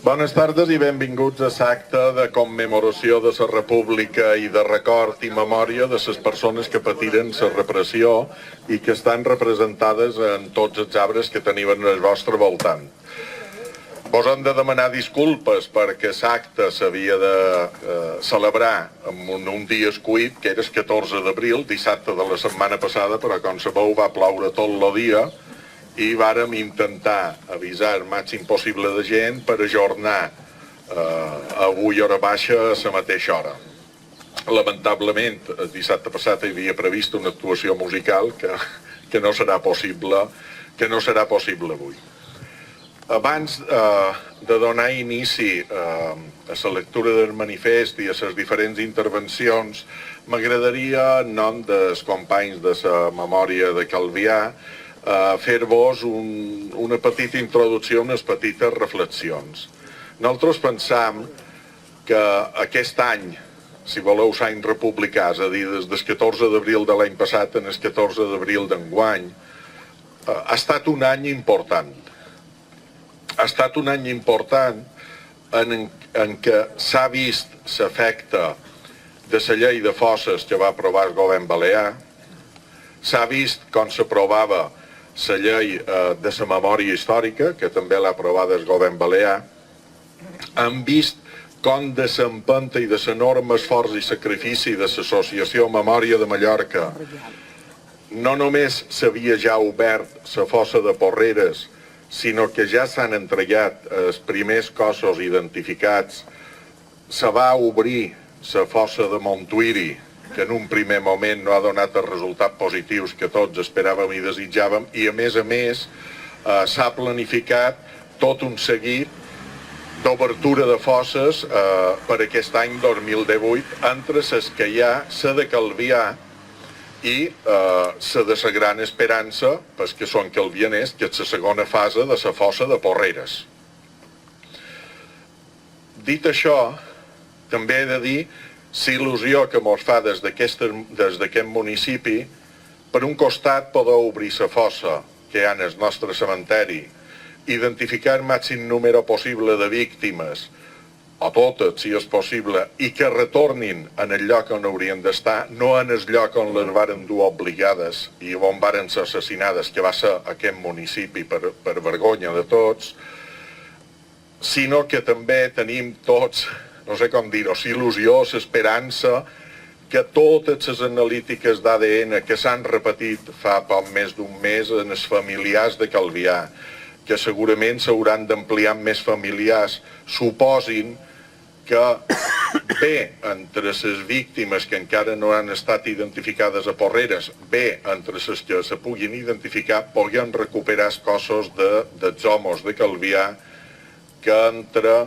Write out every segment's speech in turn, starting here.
Bones tardes i benvinguts a l'acte de commemoració de la República i de record i memòria de les persones que patiren la repressió i que estan representades en tots els arbres que teniu al vostre voltant. Vos hem de demanar disculpes perquè l'acte s'havia de celebrar en un dia escuit, que era el 14 d'abril, dissabte de la setmana passada, però com sabeu va ploure tot el dia i vàrem intentar avisar el màxim possible de gent per ajornar avui hora baixa a la mateixa hora. Lamentablement, el dissabte passat hi havia previst una actuació musical que no serà possible avui. Abans de donar inici a la lectura del manifest i a les diferents intervencions, m'agradaria, en nom dels companys de la memòria de Calvià, fer-vos una petita introducció, unes petites reflexions. Nosaltres pensam que aquest any, si voleu l'any republicà, és a dir, des del 14 d'abril de l'any passat en el 14 d'abril d'enguany, ha estat un any important. Ha estat un any important en què s'ha vist l'efecte de la llei de fosses que va aprovar el govern balear, s'ha vist com s'aprovava la llei de la memòria històrica, que també l'ha aprovada el govern balear. Hem vist com de l'empenta i de l'enorme esforç i sacrifici de l'Associació Memòria de Mallorca no només s'havia ja obert la fossa de Porreres, sinó que ja s'han entregat els primers cossos identificats. Se va obrir la fossa de Montuïri, que en un primer moment no ha donat els resultats positius que tots esperàvem i desitjàvem, i a més s'ha planificat tot un seguit d'obertura de fosses per aquest any 2018, entre les que hi ha la de Calvià i la de la Gran Esperança, pels que són calvianers, que és la segona fase de la fossa de Porreres. Dit això, també he de dir l'il·lusió que ens fa des d'aquest municipi. Per un costat podeu obrir la fossa que hi ha en el nostre cementeri, identificar el màxim número possible de víctimes, o totes si és possible, i que retornin en el lloc on haurien d'estar, no en el lloc on les varen dur obligades i on varen ser assassinades, que va ser aquest municipi per vergonya de tots, sinó que també tenim tots, no sé com dir-ho, il·lusió, l'esperança que totes les analítiques d'ADN que s'han repetit fa poc més d'un mes en els familiars de Calvià, que segurament s'hauran d'ampliar amb més familiars, suposin que bé entre les víctimes que encara no han estat identificades a Porreres, bé entre les que se puguin identificar, puguin recuperar els cossos dels homes de Calvià que entre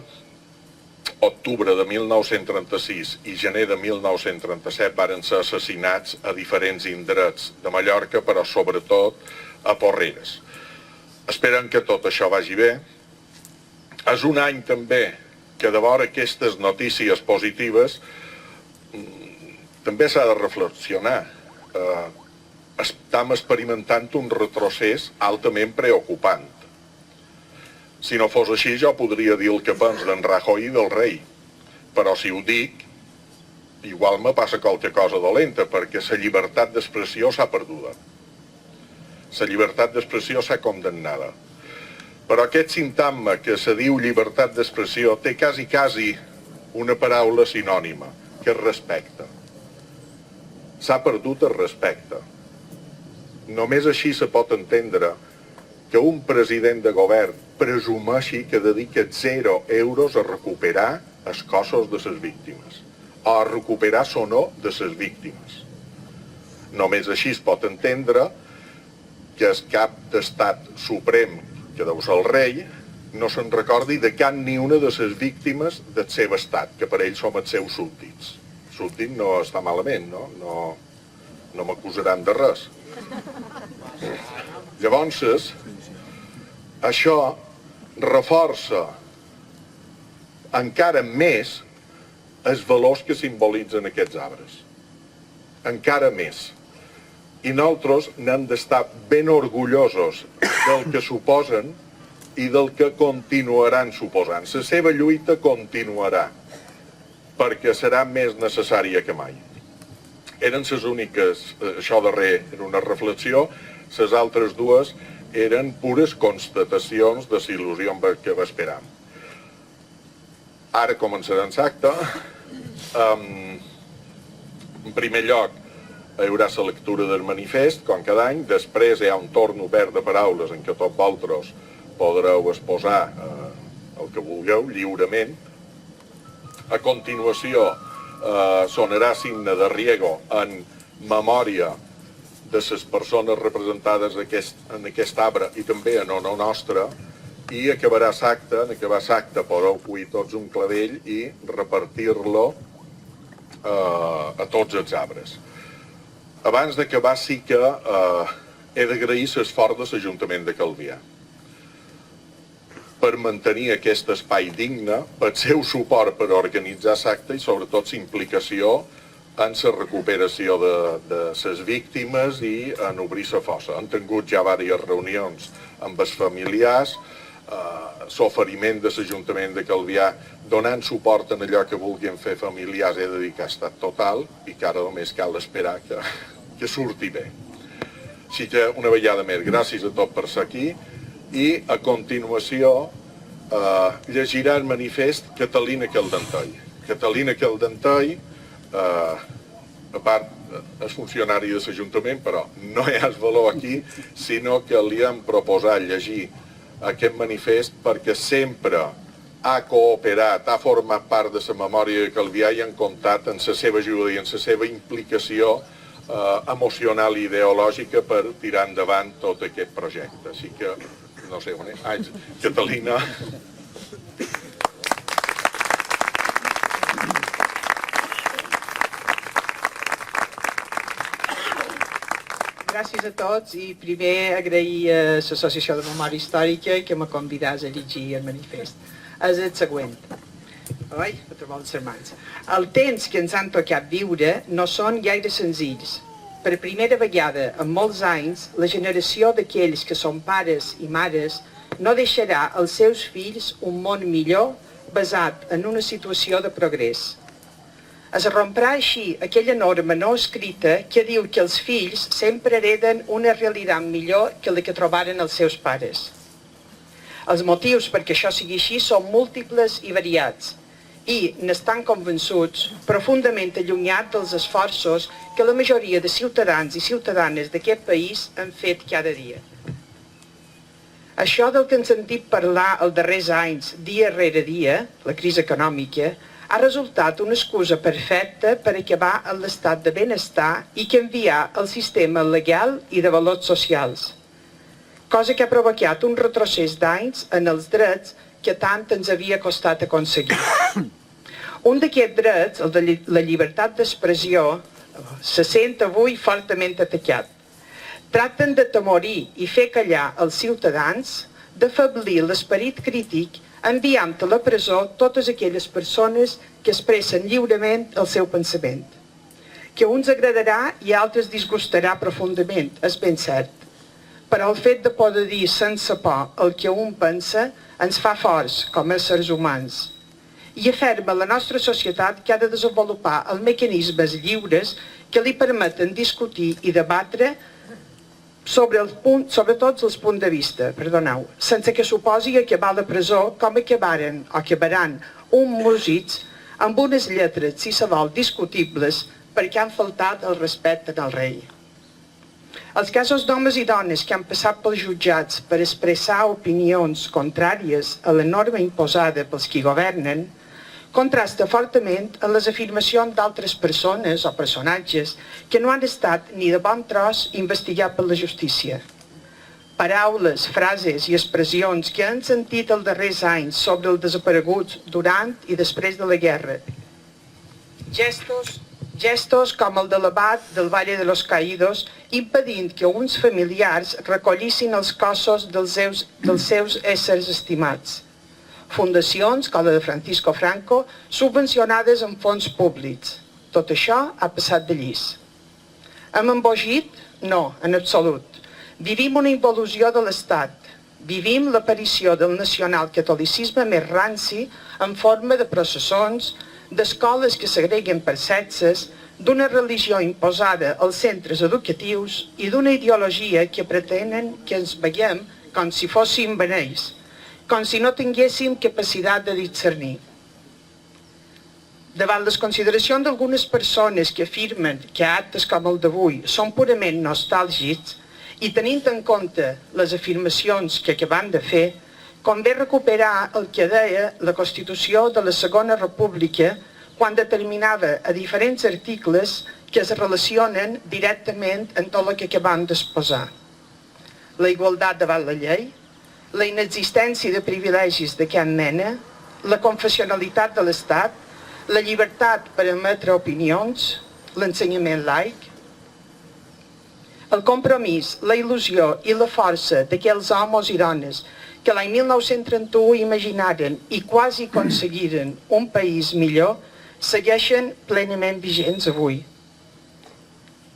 octubre de 1936 i gener de 1937 varen ser assassinats a diferents indrets de Mallorca, però sobretot a Porreres. Esperem que tot això vagi bé. És un any també que de veure aquestes notícies positives també s'ha de reflexionar. Estem experimentant un retrocés altament preocupant. Si no fos així, jo podria dir el que penso d'en Rajoy i del rei. Però si ho dic, igual me passa qualque cosa dolenta, perquè la llibertat d'expressió s'ha perduda. La llibertat d'expressió s'ha condemnada. Però aquest sintagma que se diu llibertat d'expressió té quasi una paraula sinònima, que és respecte. S'ha perdut el respecte. Només així se pot entendre que un president de govern presumeixi que dedica 0 euros a recuperar els cossos de les víctimes, o a recuperar sonor de les víctimes. Només així es pot entendre que el cap d'estat suprem, que deu ser el rei, no se'n recordi de cap ni una de les víctimes del seu estat, que per ells som els seus súbdits. Súbdit no està malament, no m'acusaran de res. Llavors, això reforça encara més els valors que simbolitzen aquests arbres. Encara més. I nosaltres n'hem d'estar ben orgullosos del que suposen i del que continuaran suposant. La seva lluita continuarà, perquè serà més necessària que mai. Eren les úniques, això darrer era una reflexió, les altres dues eren pures constatacions de la il·lusió que esperàvem. Ara començarà l'acte. En primer lloc, hi haurà la lectura del manifest, com cada any. Després hi ha un torn obert de paraules en què tots vosaltres podreu exposar el que vulgueu lliurement. A continuació, sonarà signe de riego en memòria de les persones representades en aquest arbre i també en honor nostre, i acabarà l'acte. En acabar l'acte podeu cuir tots un clavell i repartir-lo a tots els arbres. Abans d'acabar sí que he d'agrair l'esforç de l'Ajuntament de Calvià per mantenir aquest espai digne, pel seu suport per organitzar l'acte i sobretot la implicació en la recuperació de les víctimes i en obrir la fossa. Han tingut ja diverses reunions amb els familiars, l'oferiment de l'Ajuntament de Calvià donant suport en allò que vulguin fer familiars, he de dir que ha estat total i que ara només cal esperar que surti bé. Així que una vegada més, gràcies a tots per ser aquí, i a continuació llegirà el manifest Catalina Caldentei. Catalina Caldentei, a part és funcionari de l'Ajuntament, però no hi ha el valor aquí, sinó que li hem proposat llegir aquest manifest perquè sempre ha cooperat, ha format part de la memòria de Calvià i han comptat en la seva ajuda i en la seva implicació emocional i ideològica per tirar endavant tot aquest projecte. Així que, no sé on és, Catalina. Gràcies a tots i primer agrair a l'Associació de Memòria Històrica que m'ha convidat a llegir el manifest. És el següent. Oi? A trobar els germans. Els temps que ens han tocat viure no són gaire senzills. Per primera vegada en molts anys, la generació d'aquells que són pares i mares no deixarà als seus fills un món millor basat en una situació de progrés. Es romprà així aquella norma no escrita que diu que els fills sempre hereden una realitat millor que la que trobaren els seus pares. Els motius perquè això sigui així són múltiples i variats i n'estan convençuts, profundament allunyats dels esforços que la majoria de ciutadans i ciutadanes d'aquest país han fet cada dia. Això del que hem sentit parlar els darrers anys, dia rere dia, la crisi econòmica, ha resultat una excusa perfecta per acabar amb l'estat de benestar i canviar el sistema legal i de valors socials, cosa que ha provocat un retrocés d'anys en els drets que tant ens havia costat aconseguir. Un d'aquests drets, el de la llibertat d'expressió, se sent avui fortament atacat. Tracten d'atemorir i fer callar els ciutadans, d'afeblir l'esperit crític, enviant a la presó totes aquelles persones que expressen lliurement el seu pensament. Que a uns agradarà i a altres disgustarà profundament, és ben cert. Però el fet de poder dir sense por el que un pensa ens fa forts com a éssers humans i aferma la nostra societat que ha de desenvolupar els mecanismes lliures que li permeten discutir i debatre sobre tots els punts de vista, sense que suposi acabar a la presó com acabaren o acabaran uns músics amb unes lletres, si se vol, discutibles perquè han faltat el respecte al rei. Els casos d'homes i dones que han passat pels jutjats per expressar opinions contràries a la norma imposada pels qui governen contrasta fortament amb les afirmacions d'altres persones o personatges que no han estat ni de bon tros investigats per la justícia. Paraules, frases i expressions que han sentit els darrers anys sobre els desapareguts durant i després de la guerra. Gestos com el de l'abat del Valle de los Caídos impedint que uns familiars recollissin els cossos dels seus éssers estimats. Fundacions, com la de Francisco Franco, subvencionades amb fons públics. Tot això ha passat de llis. Hem embogit? No, en absolut. Vivim una involució de l'Estat, Vivim l'aparició del nacionalcatolicisme més ranci en forma de processons, d'escoles que segreguen per sexes, d'una religió imposada als centres educatius i d'una ideologia que pretenen que ens veiem com si fóssim beneis, com si no tinguéssim capacitat de discernir. Davant les consideracions d'algunes persones que afirmen que actes com el d'avui són purament nostàlgics i tenint en compte les afirmacions que acabem de fer, convé recuperar el que deia la Constitució de la Segona República quan determinava a diferents articles que es relacionen directament amb tot el que acabam d'exposar. La igualtat davant la llei, la inexistència de privilegis de cap mena, la confessionalitat de l'Estat, la llibertat per emetre opinions, l'ensenyament laic, el compromís, la il·lusió i la força d'aquells homes i dones que l'any 1931 imaginaren i quasi aconseguiren un país millor, segueixen plenament vigents avui.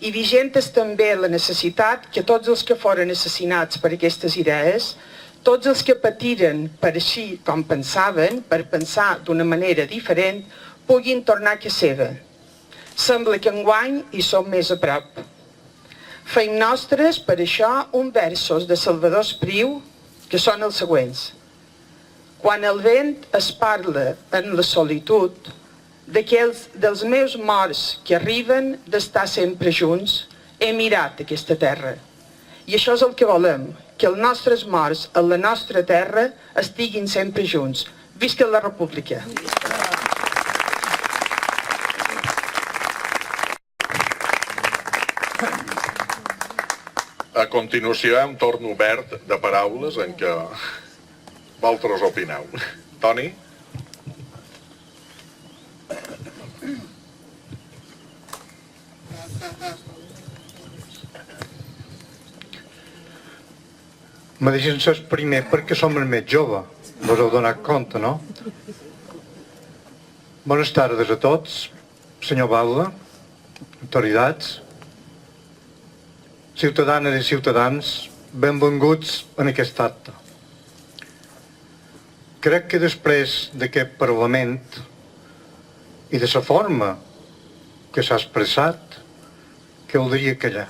I vigent és també la necessitat que tots els que foren assassinats per aquestes idees, tots els que patiren per així com pensaven, per pensar d'una manera diferent, puguin tornar a casa seva. Sembla que enguany hi som més a prop. Feim nostres, per això, uns versos de Salvador Espriu, que són els següents. Quan el vent es parla en la solitud, dels meus morts que arriben d'estar sempre junts, he mirat aquesta terra. I això és el que volem, que els nostres morts en la nostra terra estiguin sempre junts. Visca la República! A continuació hi ha un torn obert de paraules en què vosaltres opineu. Toni? Me deixen ser el primer perquè som el més jove. Vos heu donat compte, no? Bones tardes a tots, senyor Baula, autoritats, ciutadanes i ciutadans, benvinguts en aquest acte. Crec que després d'aquest Parlament i de la forma que s'ha expressat, caldria callar.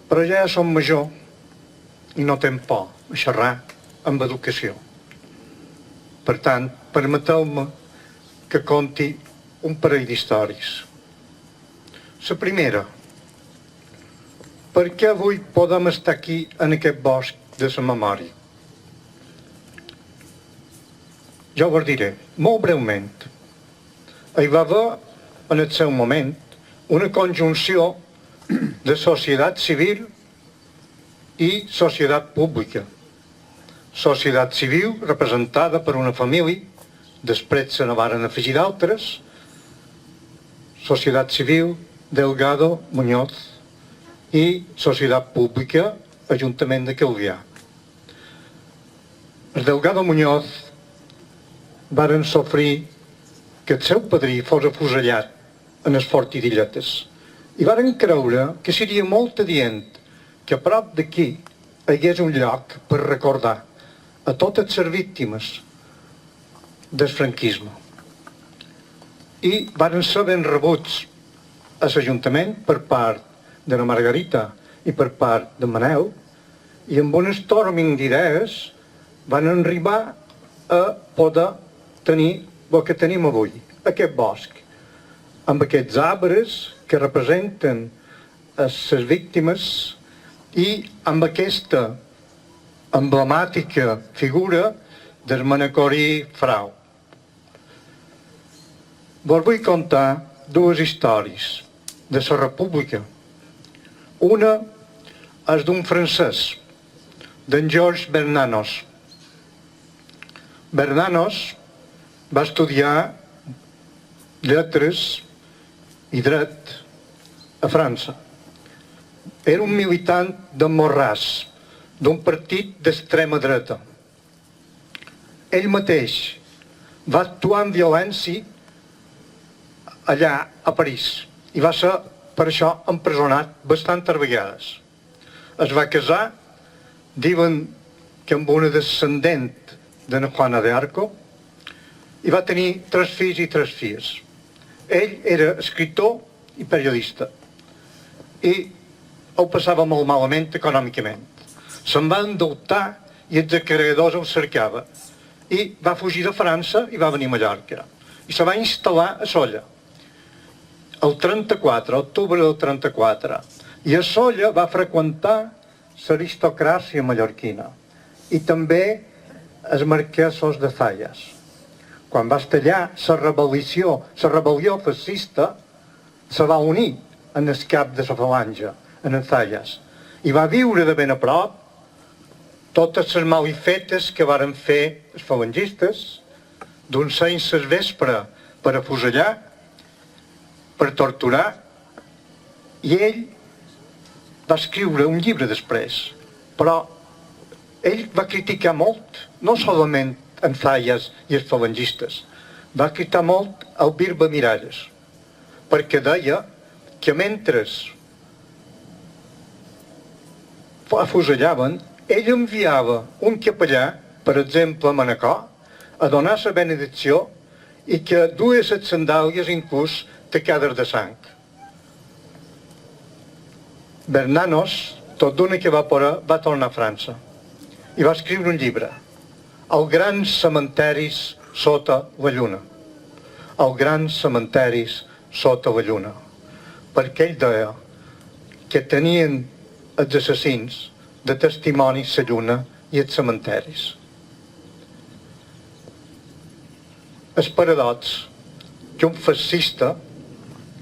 Però ja som major i no tem por a xerrar amb educació. Per tant, permeteu-me que conti un parell d'històries. La primera, per què avui podem estar aquí en aquest bosc de la memòria? Jo ho diré, molt breument. Hi va haver, en el seu moment, una conjunció de societat civil i societat pública. Societat civil representada per una família, després se n'anaren afegir d'altres, societat civil, Delgado, Muñoz, i societat pública, Ajuntament de Calvià. Els Delgado Muñoz varen sofrir que el seu padrí fos afusellat en el Fort d'Illetes i varen creure que seria molt adient que a prop d'aquí hi hagués un lloc per recordar a totes les víctimes del franquisme. I varen ser ben rebuts a l'Ajuntament per part de la Margarita i per part de Manel, i amb un storming d'idees van arribar a poder tenir el que tenim avui, aquest bosc, amb aquests arbres que representen les víctimes i amb aquesta emblemàtica figura del manacorí Frau. Vos vull contar dues històries de la República. Una és d'un francès, d'en Georges Bernanos. Bernanos va estudiar lletres i dret a França. Era un militant de Morràs, d'un partit d'extrema dreta. Ell mateix va actuar amb violència allà a París i va ser per això empresonat bastantes vegades. Es va casar, diuen que amb una descendent de Juana de Arco, i va tenir 3 fills i 3 filles. Ell era escriptor i periodista, i ho passava molt malament econòmicament. Se'n va endeutar i els acreedors el cercava. I va fugir de França i va venir a Mallorca. I se va instal·lar a Sóller. El 34, octubre del 34. I a Sóller va freqüentar l'aristocràcia mallorquina i també els marquesos de Zayas. Quan va estar allà, la rebel·lió fascista se va unir en el cap de la falange, en el Zayas, i va viure de ben a prop totes les malifetes que varen fer els falangistes, d'un seny ses vespre per afusellar, per torturar, i ell va escriure un llibre després, però ell va criticar molt, no solament en Zayas i els falangistes, va criticar molt el Birba Miralles, perquè deia que mentre afusellaven, ell enviava un capellà, per exemple a Manacor, a donar la benedicció i que dues les sandàlies inclús tacades de sang. Bernanos, tot d'una que va tornar a França i va escriure un llibre, Els grans cementaris sota la lluna. Els grans cementaris sota la lluna. Perquè ell deia que tenien els assassins de testimonis la lluna i els cementaris. És paradox que un fascista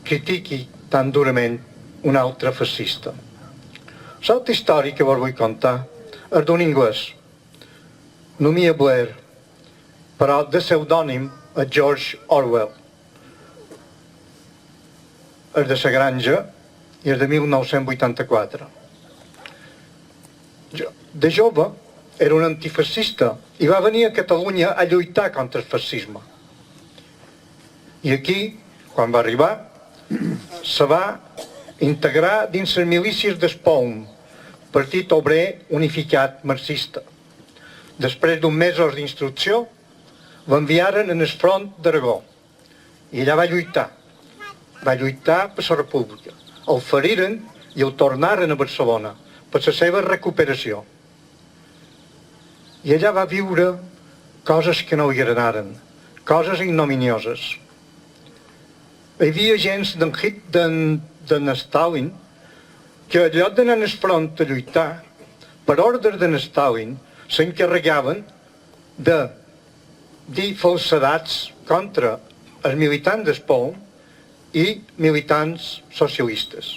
critiqui tan durament un altre fascista. L'altra història que vos vull contar és d'un anglès, Numia Blair, però de pseudònim a George Orwell. És de la Granja i és de 1984. De jove era un antifascista i va venir a Catalunya a lluitar contra el fascisme. I aquí, quan va arribar, se va integrar dins les milícies d'Espoum, Partit Obrer Unificat Marxista. Després d'uns mesos d'instrucció, l'enviaren en el front d'Aragó i allà va lluitar. Va lluitar per la República. El feriren i el tornaren a Barcelona per la seva recuperació. I allà va viure coses que no li agradaren, coses ignominioses. Hi havia gens d'en Stalin que en lloc d'anar al front a lluitar, per ordre d'en Stalin, s'encarregaven de dir falsedats contra els militants d'Espol i militants socialistes.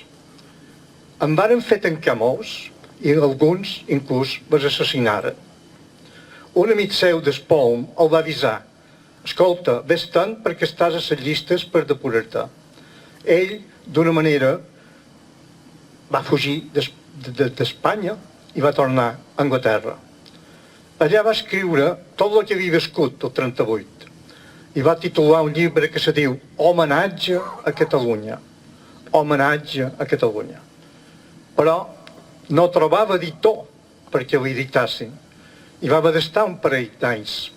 En varen fer tancar molts i alguns inclús els assassinaren. Un amic seu d'Espol el va avisar: escolta, vés-te'n perquè estàs a les llistes per depurar-te. Ell, d'una manera, va fugir d'Espanya i va tornar a Anglaterra. Allà va escriure tot el que havia viscut el 38 i va titular un llibre que se diu Homenatge a Catalunya. Homenatge a Catalunya. Però no trobava editor perquè l'editassin i va haver d'estar un parell d'anys.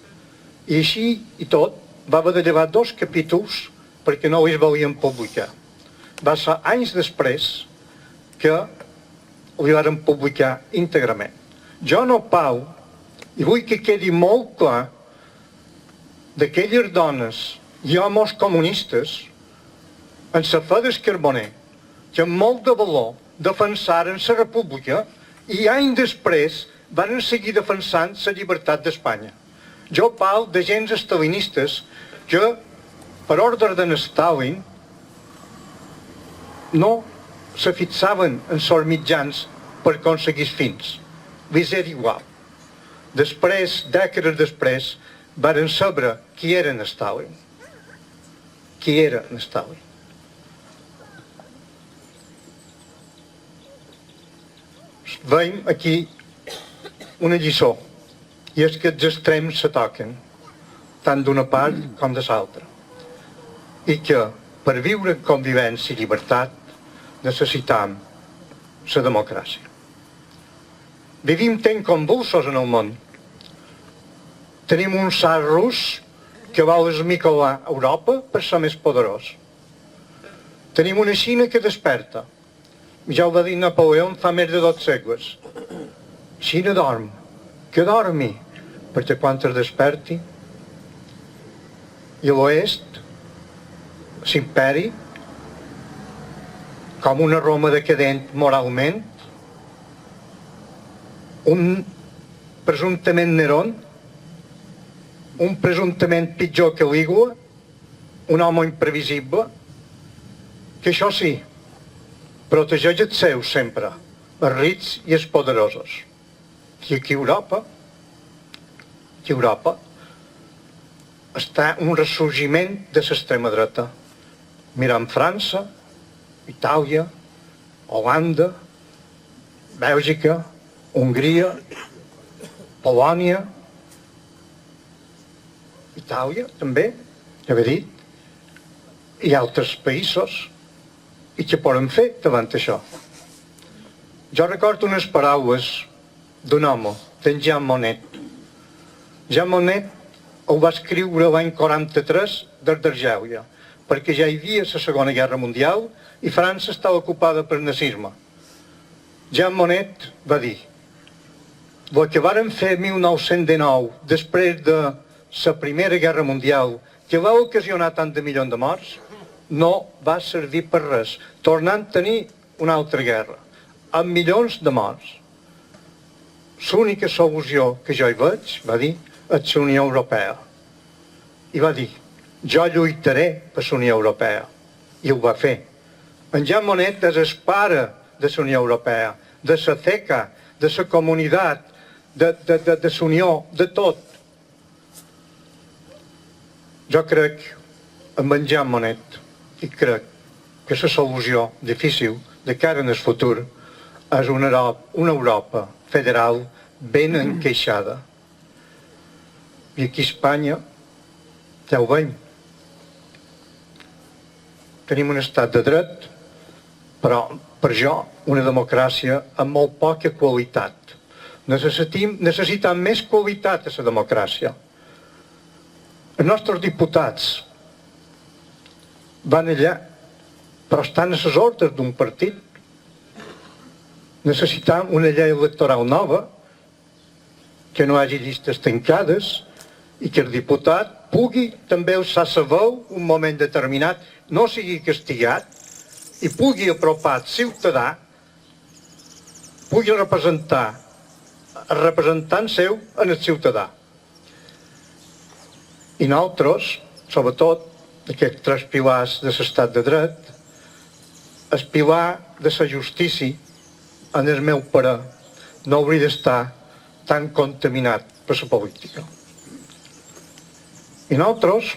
I així i tot va haver de llevar 2 capítols perquè no els volien publicar. Va ser anys després que li varen publicar íntegrament. Jo no Pau, i vull que quedi molt clar, d'aquelles dones i homes comunistes en la fe del Carboner, que amb molt de valor defensaren la República i anys després van seguir defensant la llibertat d'Espanya. Jo parlo de gens estalinistes que, per ordre d'en Stalin, no se fixaven en els mitjans per aconseguir fins. Li era igual. Després, dècades després, varen saber qui era en Stalin. Qui era en Stalin. Veiem aquí una lliçó, i és que els extrems se toquen, tant d'una part com de l'altra. I que per viure en convivència i llibertat necessitam la democràcia. Vivim temps convulsos en el món, Tenim un tsar rus que vol esmicolar Europa per ser més poderós. Tenim una Xina que desperta. Ja ho va dir Napoleó fa més de 2 segles. Xina dorm, que dormi, perquè quan es desperti i l'oest s'imperi com una Roma decadent moralment, un presumptament Nerón, un presumptament pitjor que Lígula, un home imprevisible, que això sí, protegeix els seus sempre, els rics i els poderosos. I aquí a Europa, està un ressorgiment de l'extrema dreta. Mirem França, Itàlia, Holanda, Bèlgica, Hongria, Polònia, Itàlia també, ja he dit, i altres països, i què podem fer davant això? Jo recordo unes paraules d'un home, d'en Jean Monnet. Jean Monnet ho va escriure l'any 43 des d'Argèlia, perquè ja hi havia la Segona Guerra Mundial i França estava ocupada pel nazisme. Jean Monnet va dir: el que varen fer 1919, després de la Primera Guerra Mundial, que va ocasionar tant de milions de morts, no va servir per res, tornant a tenir una altra guerra, amb milions de morts. L'única solució que jo hi veig, va dir, és la Unió Europea. I va dir: jo lluitaré per la Unió Europea. I ho va fer. En Jean Monnet és el pare de la Unió Europea, de la CECA, de la comunitat, de la Unió, de tot. Jo crec en Jean Monnet i crec que la solució difícil de cara en el futur és una Europa federal ben encaixada. I aquí a Espanya, ja ho veiem, tenim un estat de dret, però per jo una democràcia amb molt poca qualitat. Necessitem més qualitat a la democràcia. Els nostres diputats van allà, però estan a les ordres d'un partit. Necessitem una llei electoral nova, que no hi hagi llistes tancades i que el diputat pugui també alçar la veu un moment determinat, no sigui castigat i pugui apropar el ciutadà, pugui representar el representant seu en el ciutadà. I nosaltres, sobretot, aquests 3 pilars de l'estat de dret, el pilar de la justícia, en el meu parer, no hauria d'estar tan contaminat per la política. I nosaltres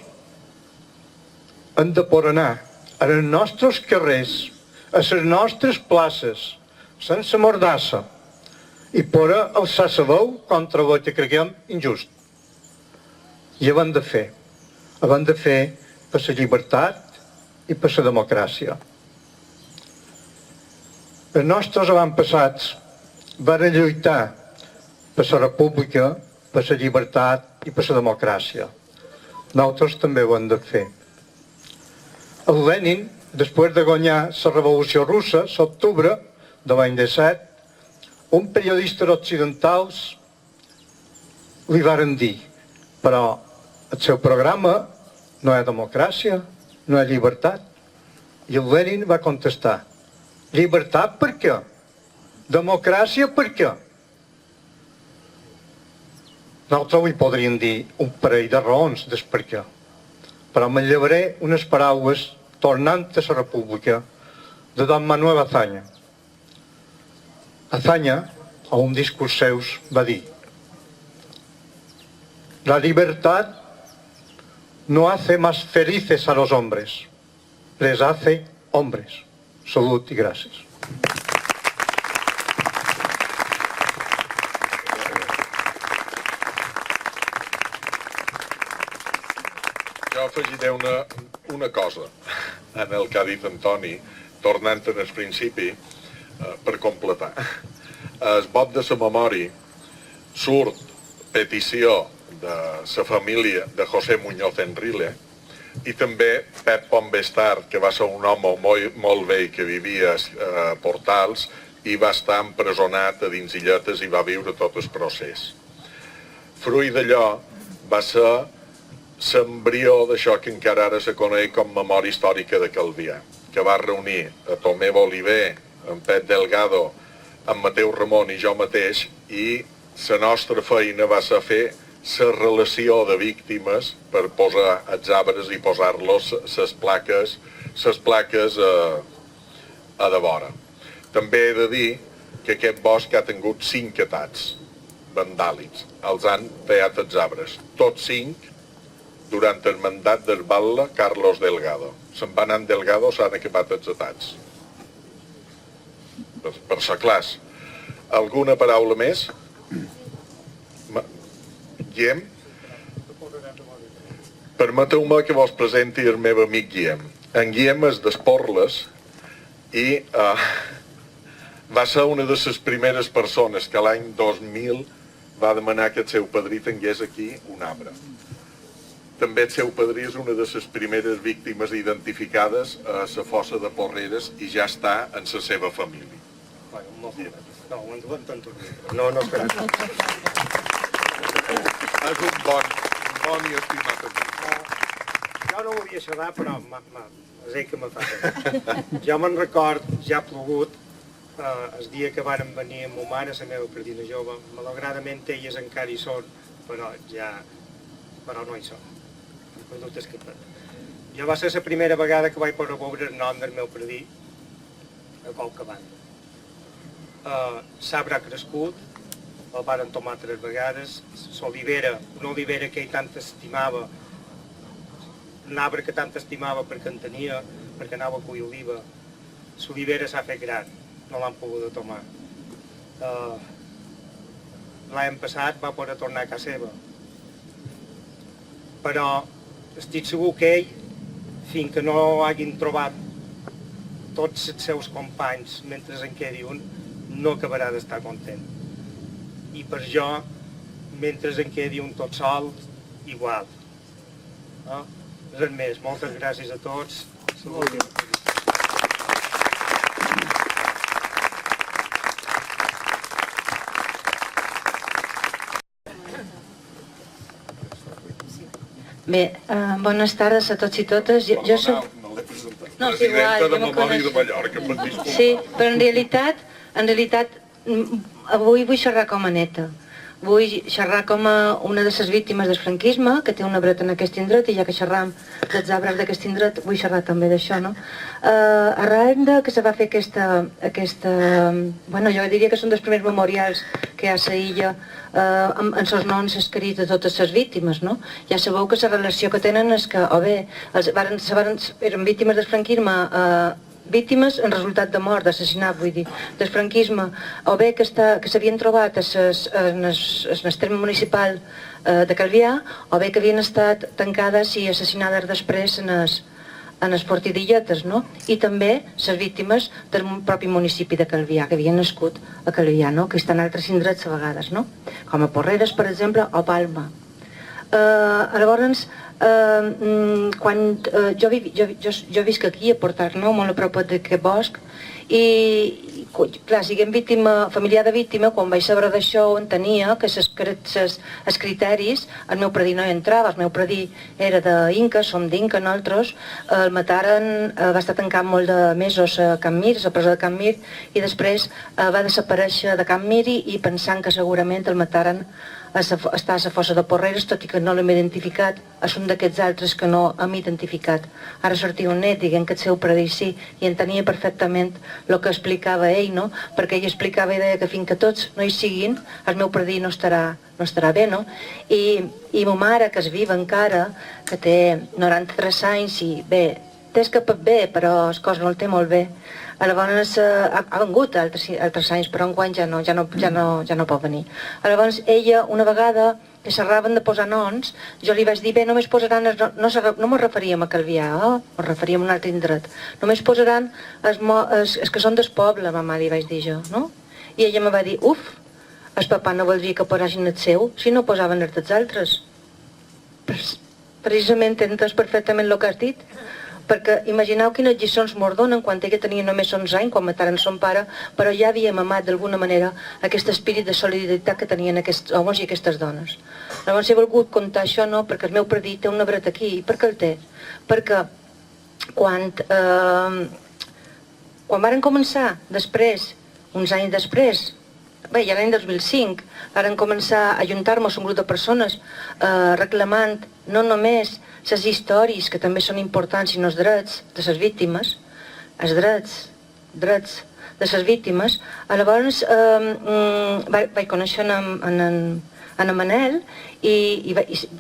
hem de poder anar a els nostres carrers, a les nostres places, sense mordassa, i poder alçar la veu contra el que creguem injust. I ho hem de fer. Ho hem de fer per la llibertat i per la democràcia. Els nostres avantpassats van lluitar per la república, per la llibertat i per la democràcia. Nosaltres també ho hem de fer. El Lenin, després de guanyar la revolució russa, l'octubre de l'any 17, un periodista occidentals li varen dir: però el seu programa no hi ha democràcia, no hi ha llibertat. I el Lenin va contestar: llibertat per què? Democràcia per què? Nosaltres li podríem dir un parell de raons del per què, però manllevaré unes paraules tornant a la república de don Manuel Azaña. Azaña, a un discurs seus, va dir: la libertad no hace más felices a los hombres, les hace hombres. Salut i gràcies. Jo afegiré una cosa en el que ha dit Antoni, tornant en el principi, per completar. El vot de la memòria surt petició la família de José Muñoz Enrile, i també Pep Pombestart, que va ser un home molt vell que vivia a Portals i va estar empresonat a dins Illetes i va viure tot el procés. Fruit d'allò va ser l'embrió d'això que encara ara se coneix com Memòria Històrica de Calvià, que va reunir a Tomé Boliver, en Pep Delgado, en Mateu Ramon i jo mateix, i la nostra feina va ser fer la relació de víctimes per posar els arbres i posar-los les plaques a de vora. També he de dir que aquest bosc ha tingut 5 atacs vandàlics. Els han tallat els arbres. Tots 5 durant el mandat del batlle Carlos Delgado. Se'n va anar en Delgado, s'han acabat els atacs. Per ser clars. Alguna paraula més? Guillem? Permeteu-me que vos presenti el meu amic Guillem. En Guillem és d'Esporles i va ser una de les primeres persones que l'any 2000 va demanar que el seu padrí tingués aquí un arbre. També el seu padrí és una de les primeres víctimes identificades a la fossa de Porreres i ja està en la seva família. No, ens ho entento. No, espera. És un bon i estimat amic. Jo no volia xerrar, però és ell que me fa. Jo me'n record, ja ha plogut, el dia que varen venir amb ma mare, la meva predina jove. Malauradament elles encara hi són, però no hi són. Perdut escapat. Jo va ser la primera vegada que vaig poder veure el nom del meu predí a Colcabant. L'arbre ha crescut, el varen tomar 3 vegades, l'olivera, una olivera que ell tant estimava, un arbre que tant estimava perquè en tenia, perquè anava a collir oliva, l'olivera s'ha fet gran, no l'han pogut tomar. L'any passat va poder tornar a casa seva, però estic segur que ell, fins que no hagin trobat tots els seus companys mentre en quedi un, no acabarà d'estar content. I per jo, mentre en quedi un tot sol, igual. Res més, moltes gràcies a tots. Bé, bones tardes a tots i totes. Jo soc... No, és igual, jo me conec. Sí, però en realitat, avui vull xerrar com a neta. Vull xerrar com a una de les víctimes del franquisme, que té un arbret en aquest indret, i ja que xerram dels arbres d'aquest indret, vull xerrar també d'això, no? Arran que se va fer aquesta... Bueno, jo diria que són dels primers memorials que hi ha a la illa, amb els noms escrits de totes les víctimes, no? Ja sabeu que la relació que tenen és que, o bé, eren víctimes del franquisme, víctimes en resultat de mort, d'assassinat, vull dir, del franquisme, o bé que s'havien trobat en el terme municipal de Calvià, o bé que havien estat tancades i assassinades després en el Fortí d'Illetes, no? I també les víctimes del propi municipi de Calvià, que havien nascut a Calvià, no? Que estan en altres indrets a vegades, no? Com a Porreres, per exemple, o Palma. Llavors, quan jo visc aquí a Portarnou, molt a prop d'aquest bosc, i clar, siguem familiar de víctima, quan vaig saber d'això entenia que els criteris, el meu predí no hi entrava, el meu predí era d'Inca, som d'Inca nosaltres, el mataren, va estar tancat molt de mesos a Can Mir, a la presó de Can Mir, i després va desaparèixer de Can Mir i pensant que segurament el mataren està a la fossa de Porreres, tot i que no l'hem identificat, és un d'aquests altres que no hem identificat. Ara sortia un net dient que el seu predí sí, i entenia perfectament el que explicava ell, no? Perquè ell explicava i deia que fins que tots no hi siguin, el meu predí no estarà bé, no? I ma mare, que es viva encara, que té 93 anys i bé, té escapat bé, però el cos no el té molt bé. Llavors ha vengut altres anys, però enguany ja no pot venir. Llavors ella, una vegada que xerraven de posar noms, jo li vaig dir, bé, només posaran, no me referíem a Calvià, me referíem a un altre indret, només posaran els que són del poble, mamà, li vaig dir jo, no? I ella me va dir, uf, el papà no voldria que posassin el seu, si no posaven els dels altres. precisament he entès perfectament el que has dit, perquè imagineu quines lliçons mos donen quan ella tenia només 11 anys, quan mataren son pare, però ja havia mamat d'alguna manera aquest espírit de solidaritat que tenien aquests homes i aquestes dones. Llavors he volgut contar això, no, perquè el meu predit té un nebret aquí. I per què el té? Perquè quan varen començar després, uns anys després, bé, ja l'any 2005, varen començar a ajuntar-nos un grup de persones reclamant no només les històries, que també són importants, sinó els drets de les víctimes, els drets de les víctimes. Llavors vaig conèixer en Manel i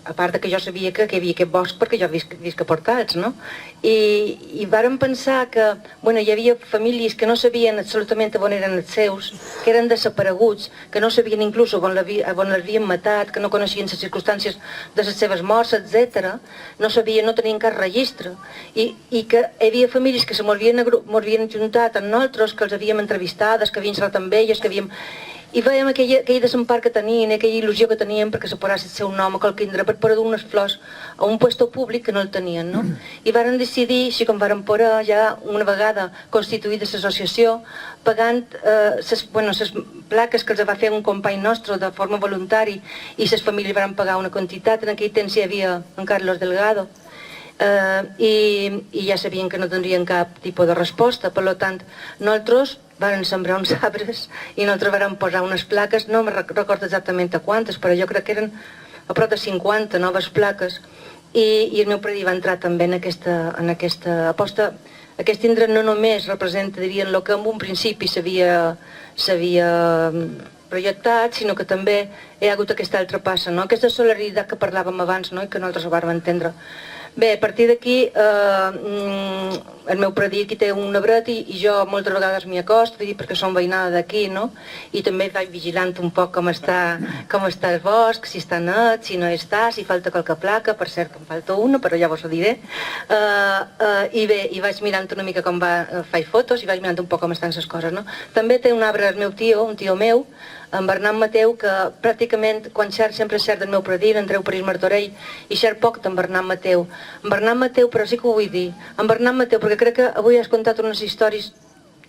a part que jo sabia que hi havia aquest bosc perquè jo visc a Portats, no? I vàrem pensar que hi havia famílies que no sabien absolutament on eren els seus, que eren desapareguts, que no sabien inclús on l'havien matat, que no coneixien les circumstàncies de les seves morts, etc. No sabien, no tenien cap registre, i que hi havia famílies que se m'havien ajuntat amb nosaltres, que els havíem entrevistades, que havíem xerrat amb elles, que havíem... I veiem aquell desempar que tenien, aquella il·lusió que tenien perquè se posés el seu nom a qualque indret per poder dur unes flors a un puesto públic que no el tenien, no? I varen decidir, així com varen poder ja una vegada constituïda l'associació, pagant les plaques que els va fer un company nostre de forma voluntari i les famílies varen pagar una quantitat. En aquell temps hi havia en Carlos Delgado, i ja sabien que no tindrien cap tipus de resposta. Per tant, nosaltres varen sembrar uns arbres i nosaltres varen posar unes plaques, no me recordo exactament a quantes, però jo crec que eren a prop de 50 noves plaques, i el meu predí va entrar també en aquesta aposta. Aquest indret no només representa, dirien, el que en un principi s'havia projectat, sinó que també hi ha hagut aquesta altra passa, no? Aquesta solidaritat que parlàvem abans, no? I que nosaltres ho vam entendre. Bé, a partir d'aquí, el meu predí aquí té un nebret i jo moltes vegades m'hi acosto, perquè som veïnada d'aquí, no? I també vaig vigilant un poc com està el bosc, si està net, si no està, si falta qualque placa, per cert que em falta una, però ja vos ho diré. I bé, i vaig mirant una mica com faig fotos i vaig mirant un poc com estan les coses, no? També té un arbre el meu tio, un tio meu, en Bernat Mateu, que pràcticament quan xer sempre xer del meu predí, Andreu París Martorell, i xer poc d'en Bernat Mateu. En Bernat Mateu, però sí que ho vull dir, en Bernat Mateu, perquè crec que avui has contat unes històries,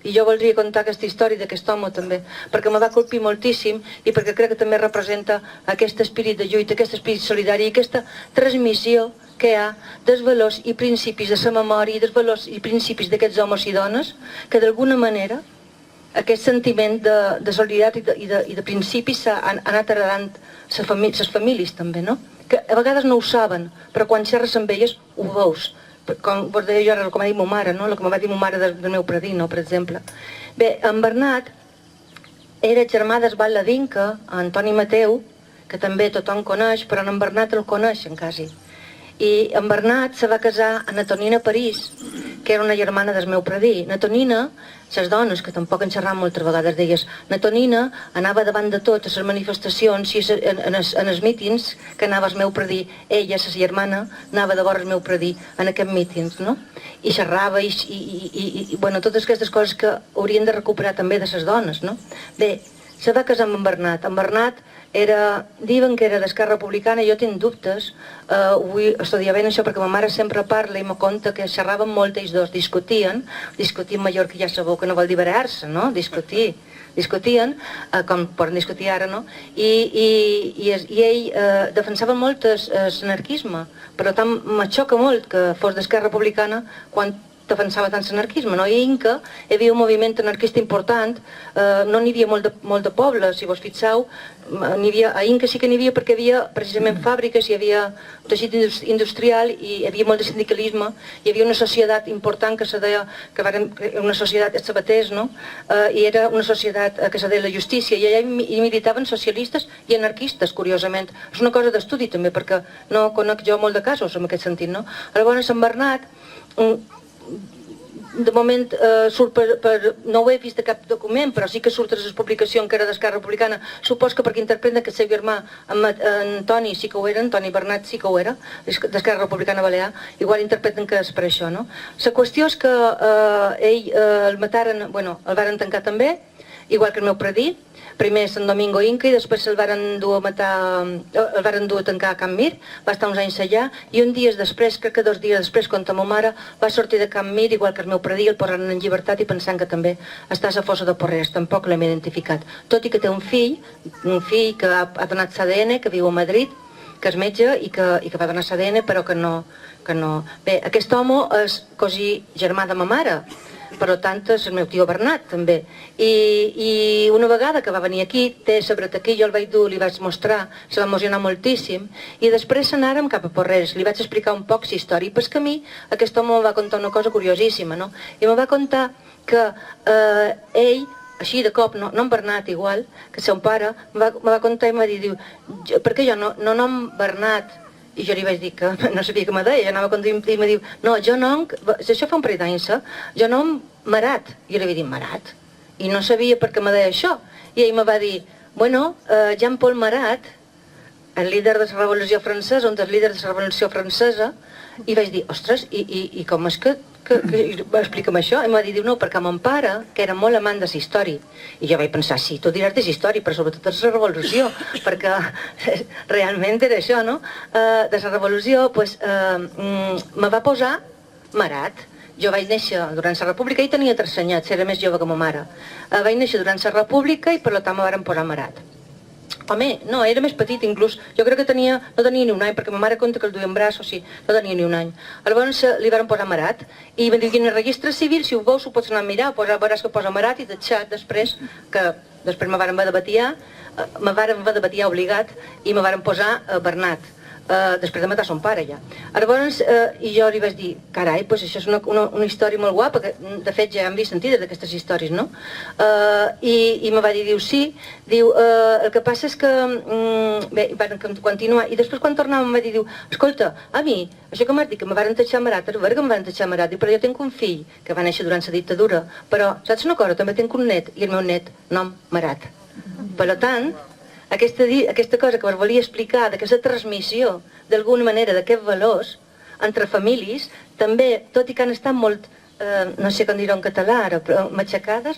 i jo voldria contar aquesta història d'aquest home també, perquè me va colpir moltíssim i perquè crec que també representa aquest espírit de lluita, aquest espírit solidari i aquesta transmissió que hi ha dels valors i principis de la memòria i dels valors i principis d'aquests homes i dones que d'alguna manera aquest sentiment de solidaritat i de principis s'ha anat heredant les famílies també, no? Que a vegades no ho saben, però quan xerres amb elles ho veus. Com vos deia jo ara, com ha dit ma mare, no? El que me va dir ma mare del meu predí, no? Per exemple. Bé, en Bernat era germà d'Esbal Ladinca, Antoni Mateu, que també tothom coneix, però en Bernat el coneixen quasi. I en Bernat se va casar amb Antonina París, que era una germana del meu predí. Antonina, les dones, que tampoc en xerram moltes vegades, deies, Antonina anava davant de tot a les manifestacions i en els mítings que anava el meu predí. Ella, la germana, anava de vora el meu predí en aquests mítings, no? I xerrava i totes aquestes coses que haurien de recuperar també de les dones, no? Bé, se va casar amb en Bernat. En Bernat diuen que era d'Esquerra Republicana, jo tinc dubtes, vull estudiar bé això perquè ma mare sempre parla i me conta que xerraven molt ells dos, discutien millor, que ja sabeu que no vol dir barallar-se, no? Discutien, com poden discutir ara, no? I ell defensava molt l'anarquisme, però tant me xoca molt que fos d'Esquerra Republicana quan defensava tant l'anarquisme, no? I a Inca hi havia un moviment anarquista important, no n'hi havia molt de poble, si vos fixeu, a Inca sí que n'hi havia perquè hi havia precisament fàbriques, hi havia teixit industrial i hi havia molt de sindicalisme, hi havia una societat important que se deia, que era una societat de sabaters, no? I era una societat que se deia la justícia, i allà hi militaven socialistes i anarquistes, curiosament. És una cosa d'estudi també, perquè no conec jo molt de casos en aquest sentit, no? Llavors, Sant Bernat, de moment no ho he vist de cap document, però sí que surt a les publicacions que era d'Esquerra Republicana. Supos que perquè interpreta que el seu germà Antoni sí que ho era, Antoni Bernat sí que ho era, d'Esquerra Republicana Balear, igual interpreten que és per això, no? La qüestió és que ell el mataren, el varen tancar també, igual que el meu predí, primer Sant Domingo Inca i després el varen dur a matar, el varen dur a tancar a Can Mir, va estar uns anys allà i un dia després, crec que 2 dies després, quan ta ma mare va sortir de Can Mir, igual que el meu predí, el posaren en llibertat i pensant que també està a la fossa de Porreres, tampoc l'hem identificat. Tot i que té un fill que ha donat l'ADN, que viu a Madrid, que és metge i que va donar l'ADN, però que no. Bé, aquest home és cosí germà de ma mare, per tant és el meu tio Bernat també, i una vegada que va venir aquí té sabret aquí, jo el vaig dur, li vaig mostrar, se va emocionar moltíssim i després anàrem cap a Porreres, li vaig explicar un poc la història i per camí aquest home em va contar una cosa curiosíssima, no? I em va contar que ell, així de cop, no en Bernat igual, que seu pare, me va contar i em va dir, perquè jo no nom Bernat. I jo li vaig dir que no sabia què me deia, anava conduint i me diu, no, jo nom, això fa un parell d'anys, jo nom Marat. I jo li vaig dir, Marat? I no sabia per què me deia això. I ell me va dir, bueno, Jean-Paul Marat, el líder de la Revolució Francesa, un dels líders de la Revolució Francesa, i vaig dir, ostres, i com és que explica'm això? I em va dir, no, perquè mon pare, que era molt amant de la història, i jo vaig pensar, sí, tu diràs de la història, però sobretot de la revolució, perquè realment era això, no? De la revolució, doncs, me va posar Marat. Jo vaig néixer durant la República i tenia 3 anyets, era més jove que ma mare. Vaig néixer durant la República i per tant me varen posar Marat. Home, no, era més petit inclús, jo crec que no tenia ni un any, perquè ma mare conta que el duia en braç, o sigui, no tenia ni un any. Llavors li van posar Marat, i van dir que en el registre civil, si ho veus, ho pots anar a mirar, veuràs que posa Marat i deixat després, que després me varen haver de batiar obligat, i me varen posar Bernat. Després de matar son pare ja. Llavors, i jo li vaig dir, carai, doncs això és una història molt guapa, que de fet ja hem vist sentides d'aquestes històries, no? I me va dir, diu, sí, diu, el que passa és que, bé, van continuar, i després quan tornàvem em va dir, diu, escolta, a mi, això que m'has dit, que me varen tatxar Marat, és vera que me varen tatxar Marat, diu, però jo tinc un fill que va néixer durant la dictadura, però, saps una cosa, també tinc un net, i el meu net, nom Marat. Per tant, aquesta cosa que us volia explicar, d'aquesta transmissió, d'alguna manera, d'aquests valors entre famílies, també, tot i que han estat molt, no sé com dir-ho en català ara, però matxacades,